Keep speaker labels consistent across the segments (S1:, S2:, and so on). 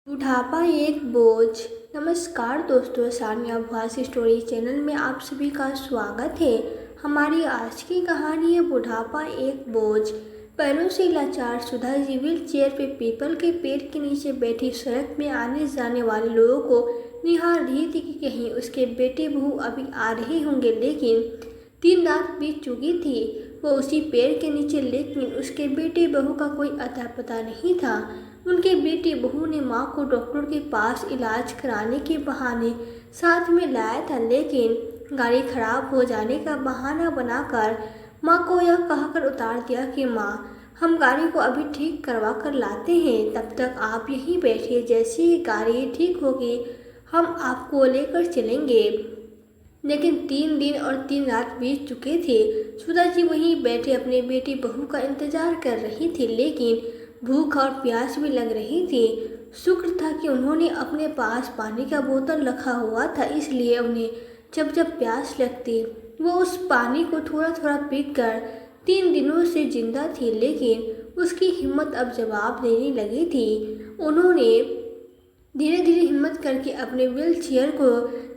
S1: बुढ़ापा एक बोझ। नमस्कार दोस्तों, सानिया भुआस स्टोरी चैनल में आप सभी का स्वागत है। हमारी आज की कहानी है बुढ़ापा एक बोझ। पैरों से लाचार सुधा जी व्हील चेयर पे पीपल के पेड़ के नीचे बैठी सड़क में आने जाने वाले लोगों को निहार रही थी कि कहीं उसके बेटे बहू अभी आ रहे होंगे। लेकिन 3 रात बीत चुकी थी। वो उसी पेड़ के नीचे, लेकिन उसके बेटे बहू का कोई अता पता नहीं था। उनके बेटे बहू ने माँ को डॉक्टर के पास इलाज कराने के बहाने साथ में लाया था, लेकिन गाड़ी खराब हो जाने का बहाना बनाकर माँ को यह कहकर उतार दिया कि माँ, हम गाड़ी को अभी ठीक करवा कर लाते हैं, तब तक आप यहीं बैठिए, जैसे ही गाड़ी ठीक होगी हम आपको लेकर चलेंगे। लेकिन 3 दिन और 3 रात बीत चुके थे। सुधा जी वहीं बैठे अपने बेटी बहू का इंतजार कर रही थी, लेकिन भूख और प्यास भी लग रही थी। शुक्र था कि उन्होंने अपने पास पानी का बोतल रखा हुआ था, इसलिए उन्हें जब जब प्यास लगती वो उस पानी को थोड़ा थोड़ा पीकर 3 दिनों से जिंदा थी। लेकिन उसकी हिम्मत अब जवाब देने लगी थी। उन्होंने धीरे धीरे हिम्मत करके अपने व्हील चेयर को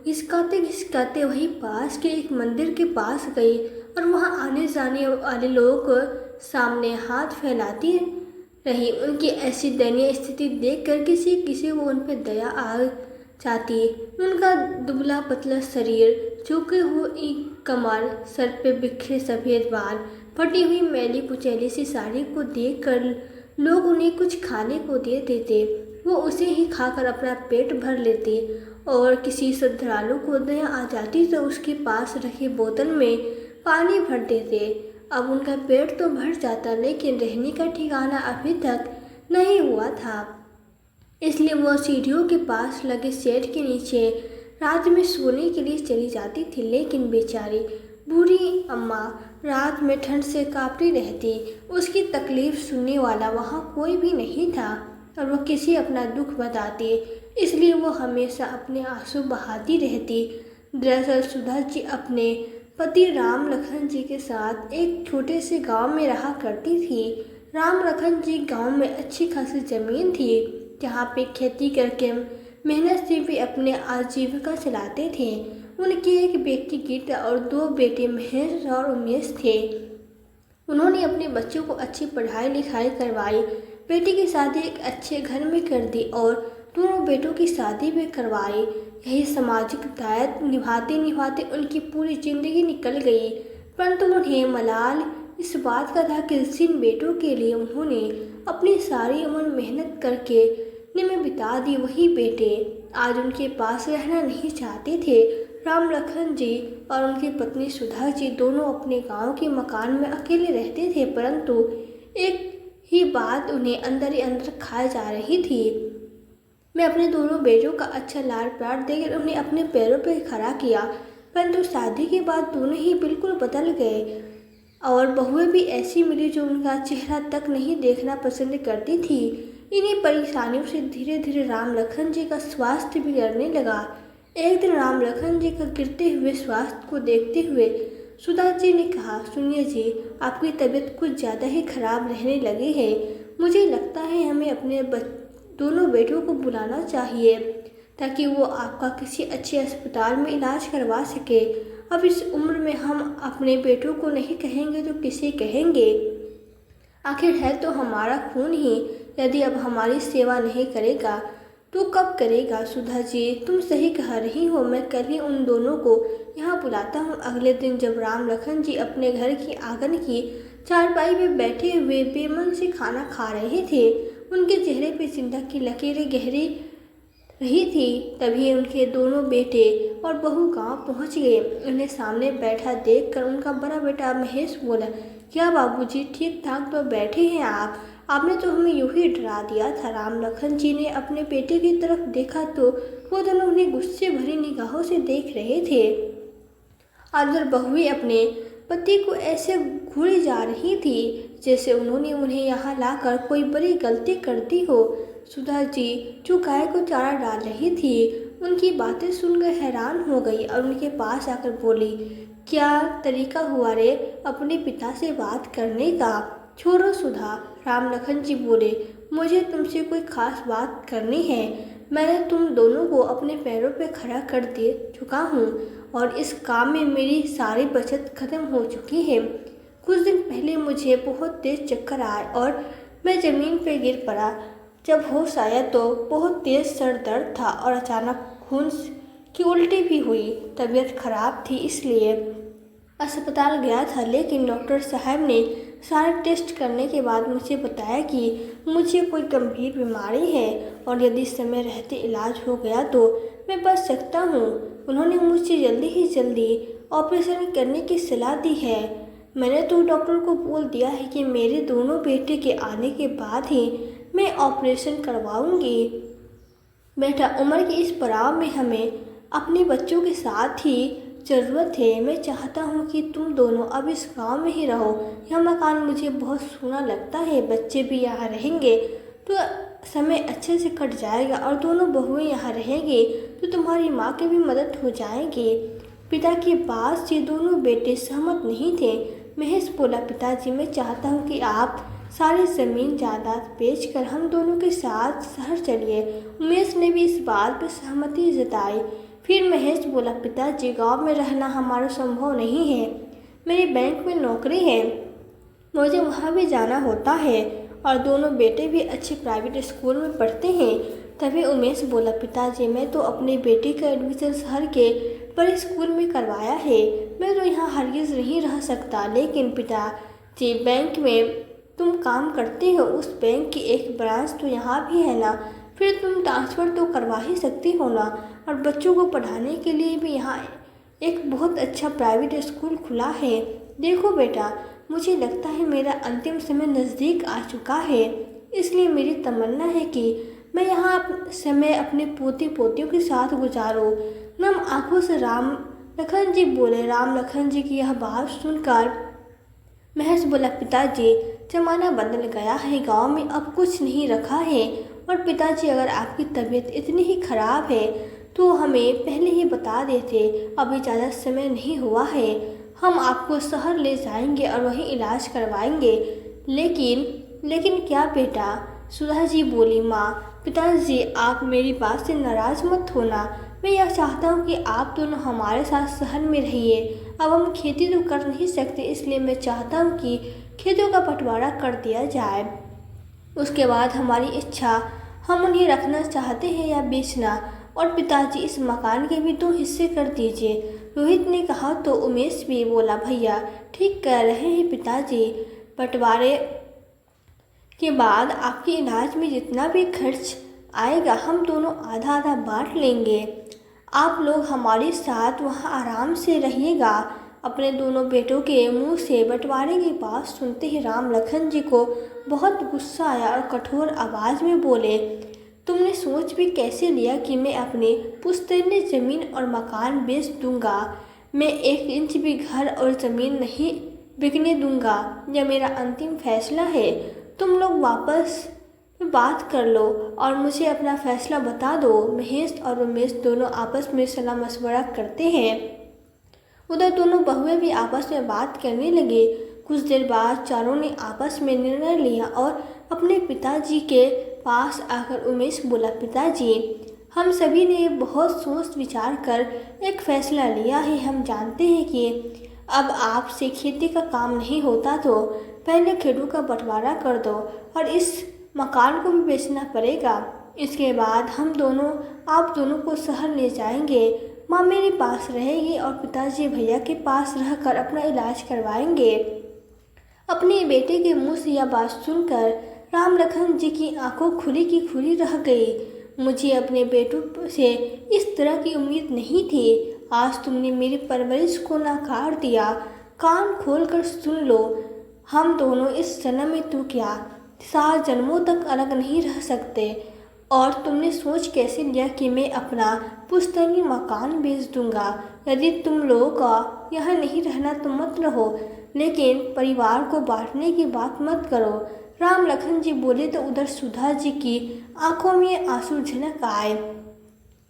S1: घिसकाते घिसकाते वहीं पास के एक मंदिर के पास गई और वहां आने जाने वाले लोगों को सामने हाथ फैलाती रही। उनकी ऐसी दयनीय स्थिति देखकर किसी किसी को उन पर दया आ जाती। उनका दुबला पतला शरीर, झुके हुई कमर, सर पे बिखरे सफेद बाल, फटी हुई मैली कुचैली सी साड़ी को देखकर लोग उन्हें कुछ खाने को दे देते। वो उसे ही खाकर अपना पेट भर लेती, और किसी श्रद्धालु को दया आ जाती तो उसके पास रखी बोतल में पानी भर देते। अब उनका पेट तो भर जाता, लेकिन रहने का ठिकाना अभी तक नहीं हुआ था। इसलिए वो सीढ़ियों के पास लगे शेड के नीचे रात में सोने के लिए चली जाती थी। लेकिन बेचारी बूढ़ी अम्मा रात में ठंड से कांपती रहती। उसकी तकलीफ सुनने वाला वहाँ कोई भी नहीं था और वो किसी अपना दुख बताती, इसलिए वो हमेशा अपने आंसू बहाती रहती। दरअसल सुधा जी अपने पति राम लखन जी के साथ एक छोटे से गांव में रहा करती थी। राम लखन जी गांव में अच्छी खासी जमीन थी, जहाँ पे खेती करके मेहनत से भी अपने आजीविका चलाते थे। उनकी एक बेटी गीता और 2 बेटे महेश और उमेश थे। उन्होंने अपने बच्चों को अच्छी पढ़ाई लिखाई करवाई, बेटी की शादी एक अच्छे घर में कर दी और दोनों बेटों की शादी भी करवाई। यही सामाजिक दायित्व निभाते निभाते उनकी पूरी जिंदगी निकल गई, परंतु उन्हें मलाल इस बात का था कि जिन बेटों के लिए उन्होंने अपनी सारी उम्र मेहनत करके में बिता दी, वही बेटे आज उनके पास रहना नहीं चाहते थे। राम लखन जी और उनकी पत्नी सुधा जी दोनों अपने गांव के मकान में अकेले रहते थे, परंतु एक ही बात उन्हें अंदर ही अंदर खाए जा रही थी। मैं अपने दोनों बेटों का अच्छा लाड़ प्यार देकर उन्हें अपने पैरों पर खड़ा किया, परंतु शादी के बाद दोनों ही बिल्कुल बदल गए और बहुएं भी ऐसी मिली जो उनका चेहरा तक नहीं देखना पसंद करती थी। इन्हीं परेशानियों से धीरे धीरे राम लखन जी का स्वास्थ्य बिगड़ने लगा। एक दिन राम लखन जी का गिरते हुए स्वास्थ्य को देखते हुए सुधा जी ने कहा, सुनिए जी, आपकी तबीयत कुछ ज़्यादा ही खराब रहने लगी है। मुझे लगता है हमें अपने दोनों बेटों को बुलाना चाहिए ताकि वो आपका किसी अच्छे अस्पताल में इलाज करवा सके। अब इस उम्र में हम अपने बेटों को नहीं कहेंगे तो किसे कहेंगे? आखिर है तो हमारा खून ही। यदि अब हमारी सेवा नहीं करेगा तो कब करेगा? सुधा जी, तुम सही कह रही हो, मैं कल ही उन दोनों को यहाँ बुलाता हूँ। अगले दिन जब राम लखन जी अपने घर की आंगन की चारपाई में बैठे हुए बेमन से खाना खा रहे थे, उनके चेहरे पे चिंता की लकीरें गहरी रही थी। तभी उनके दोनों बेटे और बहू गांव पहुंच गए। उन्हें सामने बैठा देखकर उनका बड़ा बेटा महेश बोला, क्या बाबूजी, ठीक ठाक तो बैठे हैं आप? आपने तो हमें यूं ही डरा दिया था। राम लखन जी ने अपने बेटे की तरफ देखा तो वो दोनों उन्हें गुस्से भरी निगाहों से देख रहे थे। आदर बहुएं अपने पति को ऐसे घूरी जा रही थी जैसे उन्होंने उन्हें यहाँ लाकर कोई बड़ी गलती कर दी हो। सुधा जी जो गाय को चारा डाल रही थी, उनकी बातें सुनकर हैरान हो गई और उनके पास आकर बोली, क्या तरीका हुआ रे अपने पिता से बात करने का? छोड़ो सुधा, राम लखन जी बोले, मुझे तुमसे कोई खास बात करनी है। मैंने तुम दोनों को अपने पैरों पे खड़ा कर दे चुका हूँ और इस काम में मेरी सारी बचत खत्म हो चुकी है। कुछ दिन पहले मुझे बहुत तेज चक्कर आए और मैं ज़मीन पे गिर पड़ा। जब होश आया तो बहुत तेज सर दर्द था और अचानक खून की उल्टी भी हुई। तबीयत खराब थी इसलिए अस्पताल गया था, लेकिन डॉक्टर साहब ने सारे टेस्ट करने के बाद मुझे बताया कि मुझे कोई गंभीर बीमारी है और यदि समय रहते इलाज हो गया तो मैं बच सकता हूँ। उन्होंने मुझे जल्दी ऑपरेशन करने की सलाह दी है। मैंने तो डॉक्टर को बोल दिया है कि मेरे दोनों बेटे के आने के बाद ही मैं ऑपरेशन करवाऊंगी। बेटा, उम्र के इस पड़ाव में हमें अपने बच्चों के साथ ही ज़रूरत है। मैं चाहता हूँ कि तुम दोनों अब इस गांव में ही रहो। यह मकान मुझे बहुत सूना लगता है। बच्चे भी यहाँ रहेंगे तो समय अच्छे से कट जाएगा और दोनों बहुएं यहाँ रहेंगी तो तुम्हारी माँ की भी मदद हो जाएगी। पिता की बात से दोनों बेटे सहमत नहीं थे। महेश बोला, पिताजी, मैं चाहता हूँ कि आप सारी ज़मीन जायदाद बेचकर हम दोनों के साथ शहर चलिए। उमेश ने भी इस बात पर सहमति जताई। फिर महेश बोला, पिताजी, गांव में रहना हमारा संभव नहीं है। मेरी बैंक में नौकरी है, मुझे वहाँ भी जाना होता है और दोनों बेटे भी अच्छे प्राइवेट स्कूल में पढ़ते हैं। तभी उमेश बोला, पिताजी, मैं तो अपने बेटे का एडमिशन शहर के बड़े स्कूल में करवाया है। मैं तो यहाँ हरगिज़ नहीं रह सकता। लेकिन पिताजी, बैंक में तुम काम करते हो, उस बैंक की एक ब्रांच तो यहाँ भी है ना। फिर तुम ट्रांसफ़र तो करवा ही सकती हो ना। और बच्चों को पढ़ाने के लिए भी यहाँ एक बहुत अच्छा प्राइवेट स्कूल खुला है। देखो बेटा, मुझे लगता है मेरा अंतिम समय नज़दीक आ चुका है, इसलिए मेरी तमन्ना है कि मैं यहाँ समय अपने पोती पोतियों के साथ गुजारूँ। नम आंखों से राम लखन जी बोले। राम लखन जी की यह बात सुनकर महेश बोला, पिताजी, जमाना बदल गया है, गांव में अब कुछ नहीं रखा है। और पिताजी, अगर आपकी तबीयत इतनी ही खराब है तो हमें पहले ही बता देते। अभी ज़्यादा समय नहीं हुआ है, हम आपको शहर ले जाएंगे और वहीं इलाज करवाएंगे। लेकिन क्या बेटा? सुधा जी बोली। माँ, पिताजी, आप मेरी बात से नाराज़ मत होना। मैं यह चाहता हूँ कि आप दोनों हमारे साथ शहर में रहिए। अब हम खेती तो कर नहीं सकते, इसलिए मैं चाहता हूँ कि खेतों का बंटवारा कर दिया जाए। उसके बाद हमारी इच्छा, हम उन्हें रखना चाहते हैं या बेचना। और पिताजी, इस मकान के भी 2 हिस्से कर दीजिए। रोहित ने कहा तो उमेश भी बोला, भैया ठीक कह रहे हैं पिताजी, बंटवारे के बाद आपके इलाज में जितना भी खर्च आएगा हम दोनों आधा आधा बांट लेंगे। आप लोग हमारे साथ वहाँ आराम से रहिएगा। अपने दोनों बेटों के मुंह से बंटवारे की बात सुनते ही राम लखन जी को बहुत गुस्सा आया और कठोर आवाज़ में बोले, तुमने सोच भी कैसे लिया कि मैं अपनी पुश्तैनी ज़मीन और मकान बेच दूंगा? मैं 1 इंच भी घर और ज़मीन नहीं बिकने दूंगा। यह मेरा अंतिम फैसला है। तुम लोग वापस बात कर लो और मुझे अपना फैसला बता दो। महेश और उमेश दोनों आपस में सलाह मशवरा करते हैं। उधर दोनों बहुएं भी आपस में बात करने लगे। कुछ देर बाद चारों ने आपस में निर्णय लिया और अपने पिताजी के पास आकर उमेश बोला, पिताजी, हम सभी ने बहुत सोच विचार कर एक फैसला लिया है। हम जानते हैं कि अब आपसे खेती का काम नहीं होता, तो पहले खेतों का बंटवारा कर दो और इस मकान को भी बेचना पड़ेगा। इसके बाद आप दोनों को शहर ले जाएंगे। माँ मेरे पास रहेगी और पिताजी भैया के पास रहकर अपना इलाज करवाएंगे। अपने बेटे के मुंह से यह बात सुनकर राम लखन जी की आंखों खुली की खुली रह गई। मुझे अपने बेटों से इस तरह की उम्मीद नहीं थी। आज तुमने मेरी परवरिश को नकार दिया। कान खोलकर सुन लो, हम दोनों इस जन्म में तो क्या 7 जन्मों तक अलग नहीं रह सकते। और तुमने सोच कैसे लिया कि मैं अपना पुश्तैनी मकान बेच दूंगा? यदि तुम लोगों का यहाँ नहीं रहना तो मत रहो, लेकिन परिवार को बांटने की बात मत करो। राम लखन जी बोले तो उधर सुधा जी की आंखों में आंसू झलक आए।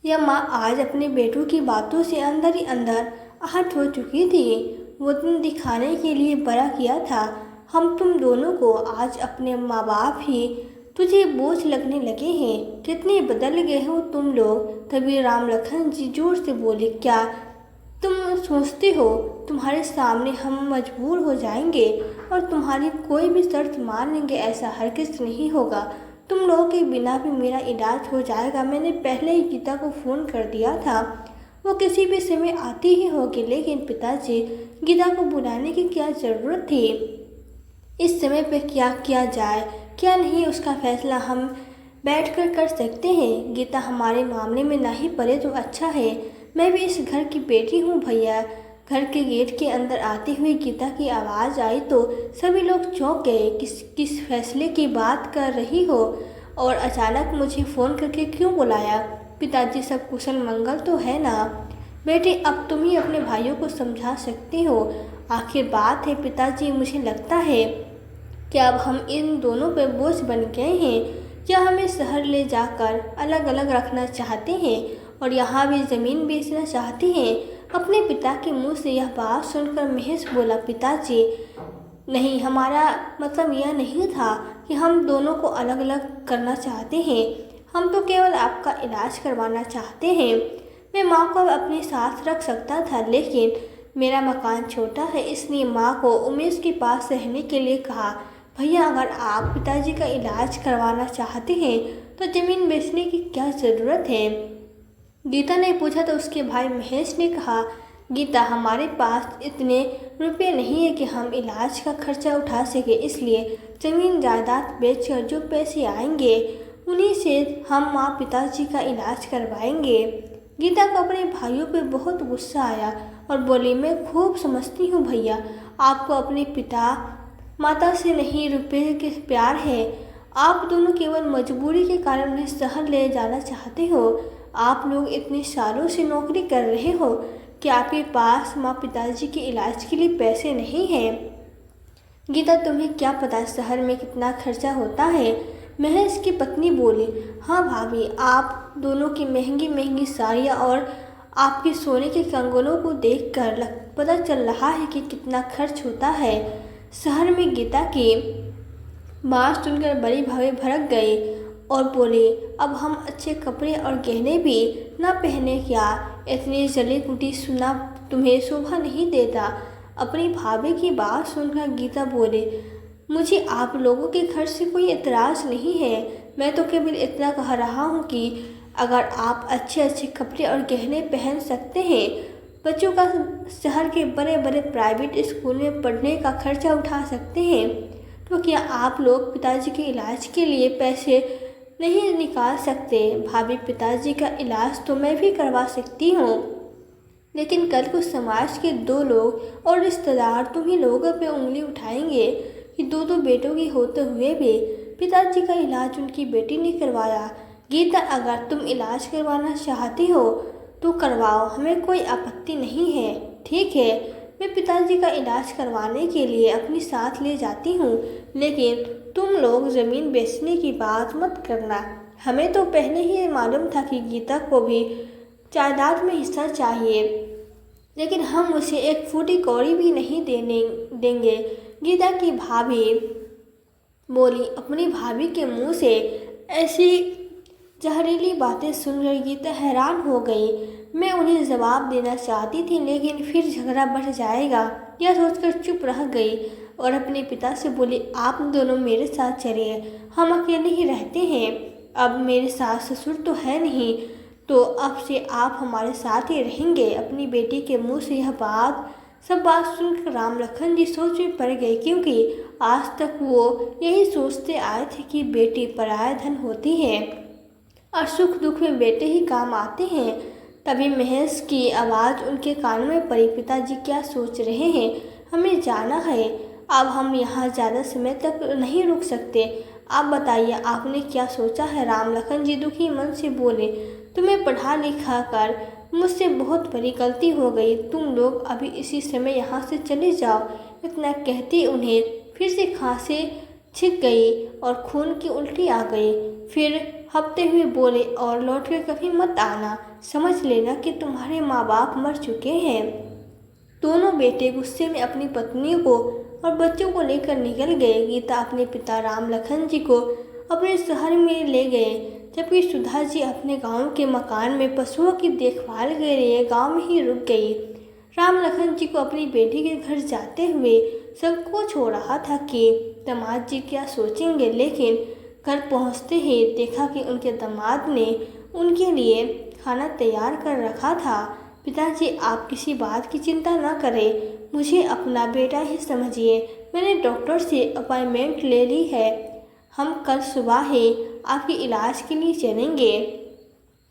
S1: यह माँ आज अपने बेटों की बातों से अंदर ही अंदर आहत हो चुकी थी। वो दिन दिखाने के लिए बड़ा किया था, हम तुम दोनों को आज अपने माँ बाप ही तुझे बोझ लगने लगे हैं, कितने बदल गए हो तुम लोग। तभी राम लखन जी जोर से बोले, क्या तुम सोचते हो तुम्हारे सामने हम मजबूर हो जाएंगे और तुम्हारी कोई भी शर्त मान लेंगे? ऐसा हरगिज़ नहीं होगा। तुम लोगों के बिना भी मेरा इलाज हो जाएगा। मैंने पहले ही गीता को फ़ोन कर दिया था, वो किसी भी समय आती ही होगी। लेकिन पिताजी, गीता को बुलाने की क्या ज़रूरत थी? इस समय पे क्या किया जाए क्या नहीं, उसका फैसला हम बैठकर कर सकते हैं। गीता हमारे मामले में ना ही पड़े तो अच्छा है। मैं भी इस घर की बेटी हूँ भैया। घर के गेट के अंदर आती हुई गीता की आवाज़ आई तो सभी लोग चौंक गए। किस फैसले की बात कर रही हो और अचानक मुझे फ़ोन करके क्यों बुलाया? पिताजी, सब कुशल मंगल तो है ना? बेटे, अब तुम ही अपने भाइयों को समझा सकती हो। आखिर बात है पिताजी, मुझे लगता है कि अब हम इन दोनों पर बोझ बन गए हैं। या हमें शहर ले जाकर अलग अलग रखना चाहते हैं और यहाँ भी ज़मीन बेचना चाहते हैं? अपने पिता के मुंह से यह बात सुनकर महेश बोला, पिताजी नहीं, हमारा मतलब यह नहीं था कि हम दोनों को अलग अलग करना चाहते हैं। हम तो केवल आपका इलाज करवाना चाहते हैं। मैं माँ को अपने साथ रख सकता था, लेकिन मेरा मकान छोटा है, इसलिए माँ को उमेश के पास रहने के लिए कहा। भैया, अगर आप पिताजी का इलाज करवाना चाहते हैं तो ज़मीन बेचने की क्या ज़रूरत है? गीता ने पूछा तो उसके भाई महेश ने कहा, गीता, हमारे पास इतने रुपए नहीं है कि हम इलाज का खर्चा उठा सके, इसलिए ज़मीन जायदाद बेचकर जो पैसे आएंगे उन्हीं से हम माँ पिताजी का इलाज करवाएंगे। गीता को अपने भाइयों पे बहुत गुस्सा आया और बोली, मैं खूब समझती हूँ भैया, आपको अपने पिता माता से नहीं रुपए के प्यार है। आप दोनों केवल मजबूरी के कारण उन्हें शहर ले जाना चाहते हो। आप लोग इतने सालों से नौकरी कर रहे हो कि आपके पास माँ पिताजी के इलाज के लिए पैसे नहीं हैं। गीता, तुम्हें क्या पता शहर में कितना खर्चा होता है? महेश की पत्नी बोली, हाँ भाभी, आप दोनों की महंगी महंगी साड़ियाँ और आपके सोने के कंगनों को देखकर पता चल रहा है कि कितना खर्च होता है शहर में। गीता की बात सुनकर बड़ी भाभी भड़क गई और बोली, अब हम अच्छे कपड़े और गहने भी ना पहने क्या? इतनी जली कुटी सुना तुम्हें शोभा नहीं देता? अपनी भाभी की बात सुनकर गीता बोले, मुझे आप लोगों के खर्च से कोई एतराज़ नहीं है। मैं तो केवल इतना कह रहा हूँ कि अगर आप अच्छे अच्छे कपड़े और गहने पहन सकते हैं, बच्चों का शहर के बड़े बड़े प्राइवेट स्कूल में पढ़ने का खर्चा उठा सकते हैं, तो क्या आप लोग पिताजी के इलाज के लिए पैसे नहीं निकाल सकते? भाभी, पिताजी का इलाज तो मैं भी करवा सकती हूँ, लेकिन कल को समाज के दो लोग और रिश्तेदार तुम्ही लोगों पे उंगली उठाएंगे कि दो दो बेटों के होते हुए भी पिताजी का इलाज उनकी बेटी ने करवाया। गीता, अगर तुम इलाज करवाना चाहती हो तो करवाओ, हमें कोई आपत्ति नहीं है। ठीक है, मैं पिताजी का इलाज करवाने के लिए अपनी साथ ले जाती हूँ, लेकिन तुम लोग ज़मीन बेचने की बात मत करना। हमें तो पहले ही मालूम था कि गीता को भी जायदाद में हिस्सा चाहिए, लेकिन हम उसे एक फूटी कौड़ी भी नहीं देंगे। गीता की भाभी बोली। अपनी भाभी के मुंह से ऐसी जहरीली बातें सुनकर गीता हैरान हो गई। मैं उन्हें जवाब देना चाहती थी, लेकिन फिर झगड़ा बढ़ जाएगा, यह सोचकर चुप रह गई और अपने पिता से बोली, आप दोनों मेरे साथ चलिए, हम अकेले ही रहते हैं। अब मेरे सास ससुर तो है नहीं, तो अब से आप हमारे साथ ही रहेंगे। अपनी बेटी के मुंह से यह सब बात सुनकर राम लखन जी सोच में पड़ गए, क्योंकि आज तक वो यही सोचते आए थे कि बेटी पराया धन होती है और सुख दुख में बेटे ही काम आते हैं। तभी महेश की आवाज़ उनके कानों में पड़ी, पिताजी क्या सोच रहे हैं? हमें जाना है, अब हम यहाँ ज़्यादा समय तक नहीं रुक सकते। आप बताइए, आपने क्या सोचा है? राम लखन जी दुखी मन से बोले, तुम्हें पढ़ा लिखा कर मुझसे बहुत बड़ी गलती हो गई, तुम लोग अभी इसी समय यहाँ से चले जाओ। इतना कहते उन्हें फिर से खांसी छिक गई और खून की उल्टी आ गई। फिर हंसते हुए बोले, और लौट कर कभी मत आना, समझ लेना कि तुम्हारे माँ बाप मर चुके हैं। दोनों बेटे गुस्से में अपनी पत्नी को और बच्चों को लेकर निकल गए। गीता अपने पिता राम लखन जी को अपने शहर में ले गए, जबकि सुधा जी अपने गांव के मकान में पशुओं की देखभाल के लिए गांव में ही रुक गई। राम लखन जी को अपनी बेटी के घर जाते हुए संकोच हो रहा था कि दामाद जी क्या सोचेंगे, लेकिन घर पहुंचते ही देखा कि उनके दामाद ने उनके लिए खाना तैयार कर रखा था। पिताजी, आप किसी बात की चिंता न करें, मुझे अपना बेटा ही समझिए। मैंने डॉक्टर से अपॉइंटमेंट ले ली है, हम कल सुबह ही आपके इलाज के लिए चलेंगे।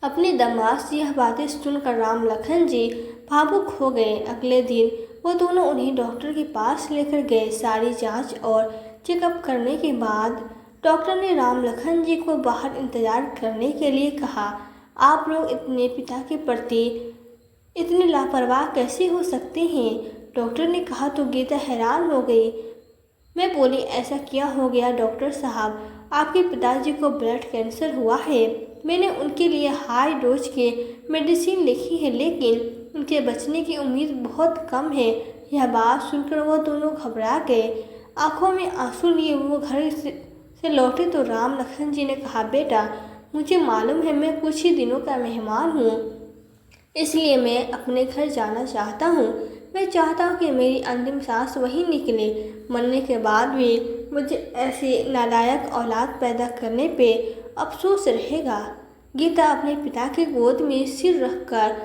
S1: अपने दामाद से यह बातें सुनकर राम लखन जी भावुक हो गए। अगले दिन वो दोनों उन्हें डॉक्टर के पास लेकर गए। सारी जांच और चेकअप करने के बाद डॉक्टर ने राम लखन जी को बाहर इंतजार करने के लिए कहा। आप लोग अपने पिता के प्रति इतने लापरवाह कैसे हो सकते हैं? डॉक्टर ने कहा तो गीता हैरान हो गई। मैं बोली, ऐसा क्या हो गया डॉक्टर साहब? आपके पिताजी को ब्लड कैंसर हुआ है। मैंने उनके लिए हाई डोज के मेडिसिन लिखी है, लेकिन उनके बचने की उम्मीद बहुत कम है। यह बात सुनकर वो दोनों घबरा गए। आंखों में आंसू लिए वो घर से लौटे तो राम लखन जी ने कहा, बेटा, मुझे मालूम है मैं कुछ ही दिनों का मेहमान हूँ, इसलिए मैं अपने घर जाना चाहता हूँ। मैं चाहता हूँ कि मेरी अंतिम सांस वहीं निकले। मरने के बाद भी मुझे ऐसी नालायक औलाद पैदा करने पे अफसोस रहेगा। गीता अपने पिता के गोद में सिर रखकर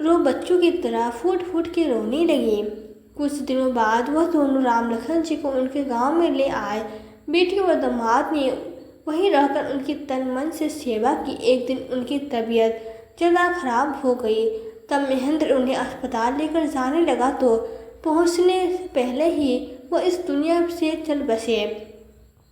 S1: रो बच्चों की तरह फूट फूट के रोने लगी। कुछ दिनों बाद वह दोनों राम लखन जी को उनके गांव में ले आए। बेटी और दामाद ने वहीं रहकर उनकी तन मन से सेवा की। एक दिन उनकी तबीयत ज़्यादा खराब हो गई। तब महेंद्र उन्हें अस्पताल लेकर जाने लगा तो पहुंचने से पहले ही वो इस दुनिया से चल बसे।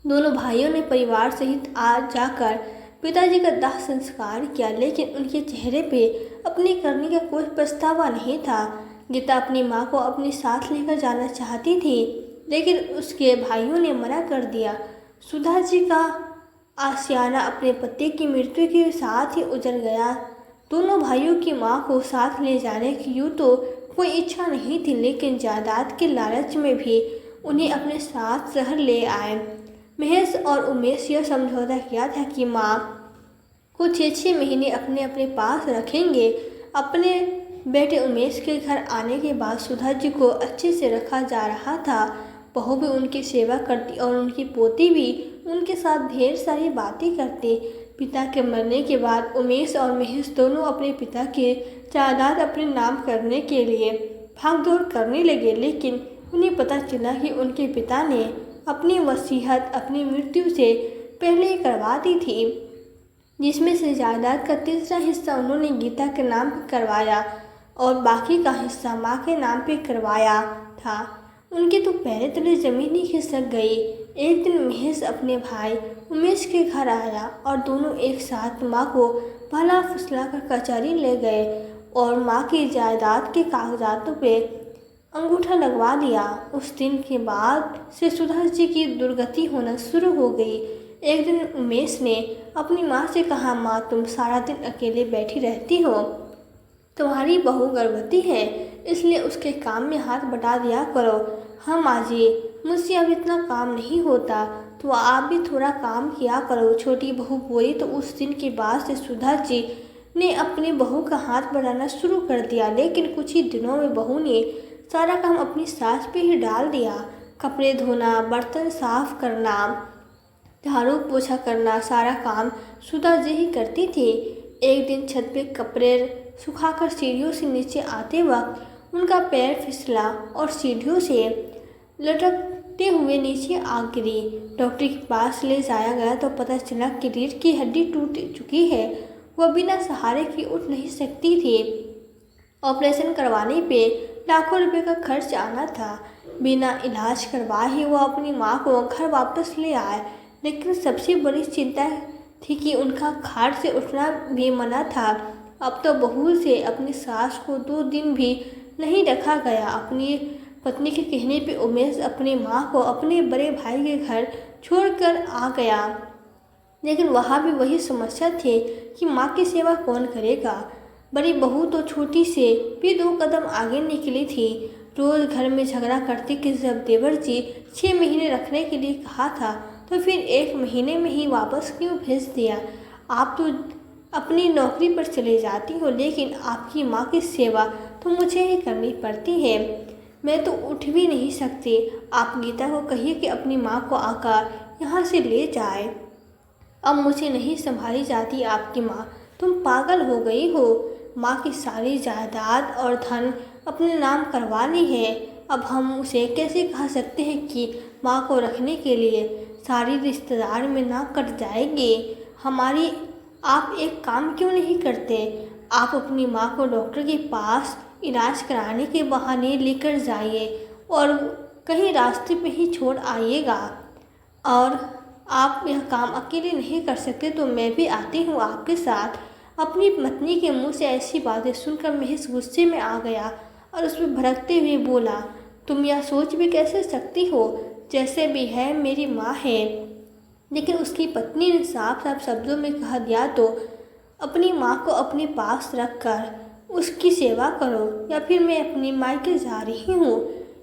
S1: दोनों भाइयों ने परिवार सहित आज जाकर पिताजी का दाह संस्कार किया, लेकिन उनके चेहरे पे अपनी करने का कोई पछतावा नहीं था। गीता अपनी माँ को अपने साथ लेकर जाना चाहती थी, लेकिन उसके भाइयों ने मना कर दिया। सुधा जी का आशियाना अपने पति की मृत्यु के साथ ही उजड़ गया। दोनों भाइयों की माँ को साथ ले जाने की यूँ तो कोई इच्छा नहीं थी, लेकिन जायदाद के लालच में भी उन्हें अपने साथ शहर ले आए। महेश और उमेश यह समझौता किया था कि माँ को 6-6 महीने अपने अपने पास रखेंगे। अपने बेटे उमेश के घर आने के बाद सुधा जी को अच्छे से रखा जा रहा था। बहू भी उनकी सेवा करती और उनकी पोती भी उनके साथ ढेर सारी बातें करती। पिता के मरने के बाद उमेश और महेश दोनों अपने पिता के जायदाद अपने नाम करने के लिए भागदौड़ करने लगे, लेकिन उन्हें पता चला कि उनके पिता ने अपनी वसीयत अपनी मृत्यु से पहले ही करवा दी थी, जिसमें से जायदाद का 3रा हिस्सा उन्होंने गीता के नाम पर करवाया और बाकी का हिस्सा माँ के नाम पे करवाया था। उनकी तो पैरे तले जमीन ही खिसक गई। एक दिन महेश अपने भाई उमेश के घर आया और दोनों एक साथ माँ को भला फुसला कर कचहरी ले गए और माँ की जायदाद के कागजातों पे अंगूठा लगवा दिया। उस दिन के बाद से सुधा जी की दुर्गति होना शुरू हो गई। एक दिन उमेश ने अपनी माँ से कहा, माँ, तुम सारा दिन अकेले बैठी रहती हो, तुम्हारी बहू गर्भवती है, इसलिए उसके काम में हाथ बटा दिया करो। हाँ माँ जी, मुझसे अब इतना काम नहीं होता, तो आप भी थोड़ा काम किया करो, छोटी बहू बोली। तो उस दिन के बाद से सुधा जी ने अपनी बहू का हाथ बढ़ाना शुरू कर दिया, लेकिन कुछ ही दिनों में बहू ने सारा काम अपनी सास पे ही डाल दिया। कपड़े धोना, बर्तन साफ करना, झाड़ू पोछा करना, सारा काम सुधा जी ही करती थी। एक दिन छत पे कपड़े सुखाकर सीढ़ियों से नीचे आते वक्त उनका पैर फिसला और सीढ़ियों से लटकते हुए नीचे आ गिरी। डॉक्टर के पास ले जाया गया तो पता चला कि रीढ़ की हड्डी टूट चुकी है। वह बिना सहारे की उठ नहीं सकती थी। ऑपरेशन करवाने पे लाखों रुपए का खर्च आना था। बिना इलाज करवाए ही वो अपनी माँ को घर वापस ले आए, लेकिन सबसे बड़ी चिंता थी कि उनका खाट से उठना भी मना था। अब तो बहू से अपनी सास को 2 दिन भी नहीं रखा गया। अपनी पत्नी के कहने पे उमेश अपनी माँ को अपने बड़े भाई के घर छोड़कर आ गया, लेकिन वहाँ भी वही समस्या थी कि माँ की सेवा कौन करेगा। बड़ी बहू तो छोटी से भी 2 कदम आगे निकली थी। रोज़ घर में झगड़ा करती कि जब देवर जी 6 महीने रखने के लिए कहा था तो फिर 1 महीने में ही वापस क्यों भेज दिया? आप तो अपनी नौकरी पर चले जाती हो, लेकिन आपकी माँ की सेवा तो मुझे ही करनी पड़ती है। मैं तो उठ भी नहीं सकती। आप गीता को कहिए कि अपनी माँ को आकर यहाँ से ले जाए। अब मुझे नहीं संभाली जाती आपकी माँ। तुम पागल हो गई हो। माँ की सारी जायदाद और धन अपने नाम करवा ली है। अब हम उसे कैसे कह सकते हैं कि माँ को रखने के लिए सारी रिश्तेदार में ना कट जाएगी हमारी। आप एक काम क्यों नहीं करते? आप अपनी माँ को डॉक्टर के पास इलाज कराने के बहाने लेकर जाइए और कहीं रास्ते पे ही छोड़ आइएगा। और आप यह काम अकेले नहीं कर सकते तो मैं भी आती हूँ आपके साथ। अपनी पत्नी के मुंह से ऐसी बातें सुनकर महेश गुस्से में आ गया और उस पर भड़कते हुए बोला, तुम यह सोच भी कैसे सकती हो? जैसे भी है मेरी माँ है। लेकिन उसकी पत्नी ने साफ साफ शब्दों में कह दिया, तो अपनी माँ को अपने पास रख कर उसकी सेवा करो या फिर मैं अपनी मायके जा रही हूँ।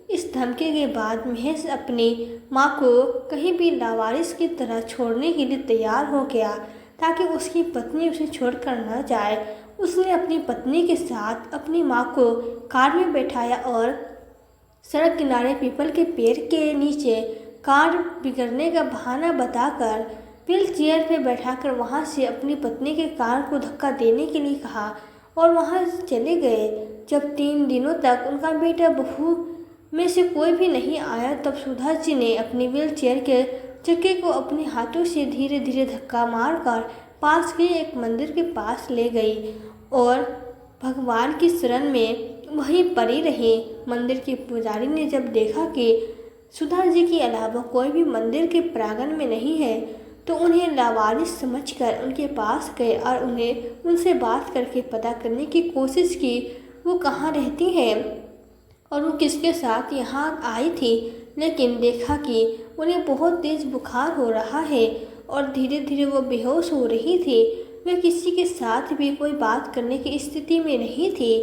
S1: इस धमकी के बाद महेश अपनी माँ को कहीं भी लावारिस की तरह छोड़ने के लिए तैयार हो गया ताकि उसकी पत्नी उसे छोड़कर न जाए। उसने अपनी पत्नी के साथ अपनी माँ को कार में बैठाया और सड़क किनारे पीपल के पेड़ के नीचे कार बिगड़ने का बहाना बताकर व्हील चेयर पर बैठाकर वहां से अपनी पत्नी के कार को धक्का देने के लिए कहा और वहां से चले गए। जब 3 दिनों तक उनका बेटा बहू में से कोई भी नहीं आया, तब सुधा जी ने अपनी व्हील चेयर के चक्के को अपने हाथों से धीरे धीरे धक्का मारकर पास के एक मंदिर के पास ले गई और भगवान की शरण में वहीं पड़ी रही। मंदिर के पुजारी ने जब देखा कि सुधा जी के अलावा कोई भी मंदिर के प्रांगण में नहीं है, तो उन्हें लावारिस समझकर उनके पास गए और उन्हें उनसे बात करके पता करने की कोशिश की वो कहाँ रहती हैं और वो किसके साथ यहाँ आई थी। लेकिन देखा कि उन्हें बहुत तेज बुखार हो रहा है और धीरे धीरे वो बेहोश हो रही थी। वे किसी के साथ भी कोई बात करने की स्थिति में नहीं थी।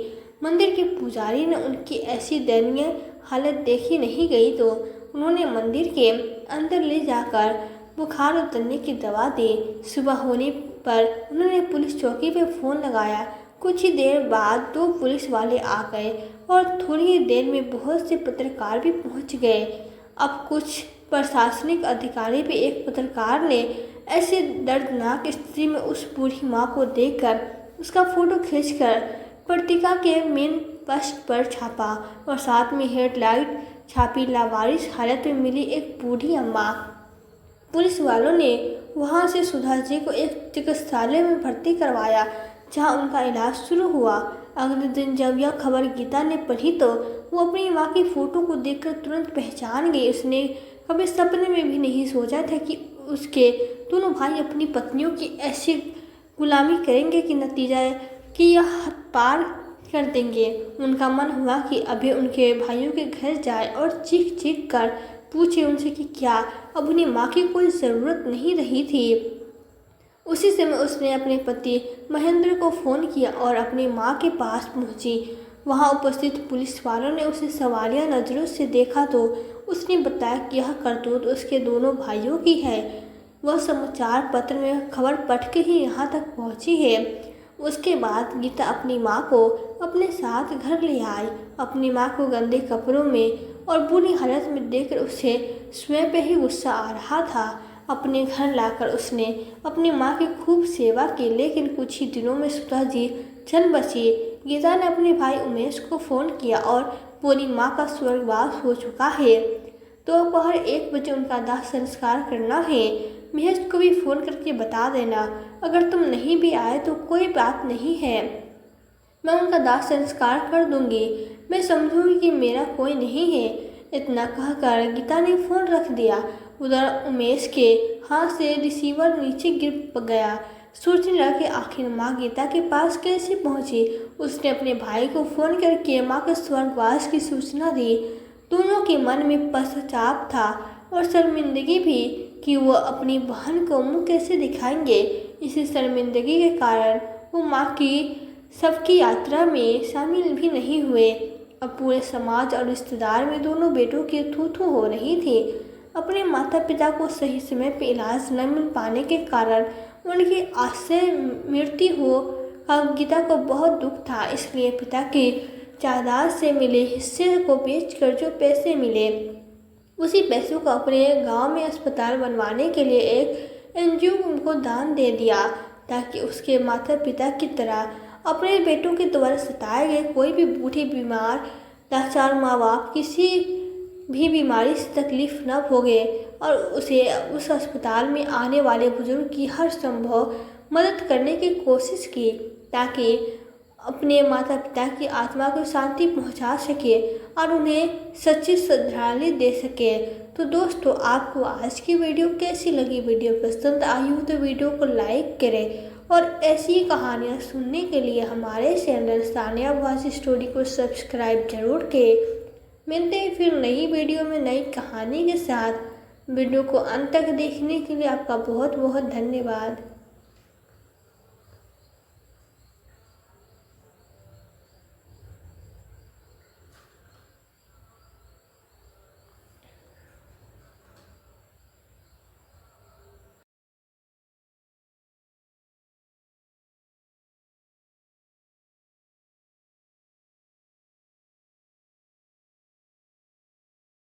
S1: मंदिर के पुजारी ने उनकी ऐसी दयनीय हालत देखी नहीं गई तो उन्होंने मंदिर के अंदर ले जाकर बुखार उतरने की दवा दी। सुबह होने पर उन्होंने पुलिस चौकी पर फ़ोन लगाया। कुछ ही देर बाद 2 पुलिस वाले आ गए और थोड़ी ही देर में बहुत से पत्रकार भी पहुंच गए। अब कुछ प्रशासनिक अधिकारी भी एक पत्रकार ने ऐसे दर्दनाक स्थिति में उस बूढ़ी माँ को देखकर उसका फ़ोटो खींचकर पत्रिका के मेन पृष्ठ पर छापा और साथ में हेडलाइट छापी, लावारिस हालत में मिली एक बूढ़ी अम्मा। पुलिस वालों ने वहां से सुधा जी को एक चिकित्सालय में भर्ती करवाया जहां उनका इलाज शुरू हुआ। अगले दिन जब यह खबर गीता ने पढ़ी तो वो अपनी माँ की फ़ोटो को देखकर तुरंत पहचान गई। उसने कभी सपने में भी नहीं सोचा था कि उसके दोनों भाई अपनी पत्नियों की ऐसी गुलामी करेंगे कि नतीजा कि यह हद पार कर देंगे। उनका मन हुआ कि अभी उनके भाइयों के घर जाए और चीख चीख कर पूछे उनसे कि क्या अब उन्हें माँ की कोई ज़रूरत नहीं रही थी। उसी समय उसने अपने पति महेंद्र को फ़ोन किया और अपनी माँ के पास पहुँची। वहाँ उपस्थित पुलिस वालों ने उसे सवालिया नज़रों से देखा तो उसने बताया कि यह करतूत उसके दोनों भाइयों की है। वह समाचार पत्र में खबर पढ़ के ही यहाँ तक पहुँची है। उसके बाद गीता अपनी माँ को अपने साथ घर ले आई। अपनी माँ को गंदे कपड़ों में और बुरी हालत में देखकर उसे स्वयं पे ही गुस्सा आ रहा था। अपने घर लाकर उसने अपनी माँ की खूब सेवा की, लेकिन कुछ ही दिनों में सुधा जी चल बसी। गीता ने अपने भाई उमेश को फ़ोन किया और बोली माँ का स्वर्गवास हो चुका है, दोपहर 1 बजे उनका दाह संस्कार करना है। महेश को भी फ़ोन करके बता देना, अगर तुम नहीं भी आए तो कोई बात नहीं है, मैं उनका दाह संस्कार कर दूंगी। मैं समझूंगी कि मेरा कोई नहीं है। इतना कहकर गीता ने फ़ोन रख दिया। उधर उमेश के हाथ से रिसीवर नीचे गिर गया। सोचने लगा कि आखिर माँ गीता के पास कैसे पहुँची। उसने अपने भाई को फ़ोन करके माँ के स्वर्गवास की सूचना दी। दोनों के मन में पश्चाताप था और शर्मिंदगी भी कि वो अपनी बहन को मुँह कैसे दिखाएंगे। इसी शर्मिंदगी के कारण वो माँ की सबकी यात्रा में शामिल भी नहीं हुए। अब पूरे समाज और रिश्तेदार में दोनों बेटों की थू थू हो रही थी। अपने माता पिता को सही समय पर इलाज न मिल पाने के कारण उनकी आश्चर्य मृत्यु हो गीता को बहुत दुख था। इसलिए पिता की जायदाद से मिले हिस्से को बेचकर जो पैसे मिले उसी पैसों को अपने गांव में अस्पताल बनवाने के लिए एक एनजीओ को दान दे दिया, ताकि उसके माता पिता की तरह अपने बेटों के द्वारा सताए गए कोई भी बूढ़ी बीमार लाचार माँ बाप किसी भी बीमारी से तकलीफ न भोगे और उसे उस अस्पताल में आने वाले बुजुर्ग की हर संभव मदद करने की कोशिश की, ताकि अपने माता पिता की आत्मा को शांति पहुंचा सके और उन्हें सच्ची श्रद्धांजलि दे सके। तो दोस्तों, आपको आज की वीडियो कैसी लगी? वीडियो पसंद आई हो तो वीडियो को लाइक करें और ऐसी ही कहानियाँ सुनने के लिए हमारे चैनल सानिया भुआस स्टोरी को सब्सक्राइब जरूर करें। मिलते हैं फिर नई वीडियो में नई कहानी के साथ। वीडियो को अंत तक देखने के लिए आपका बहुत बहुत धन्यवाद।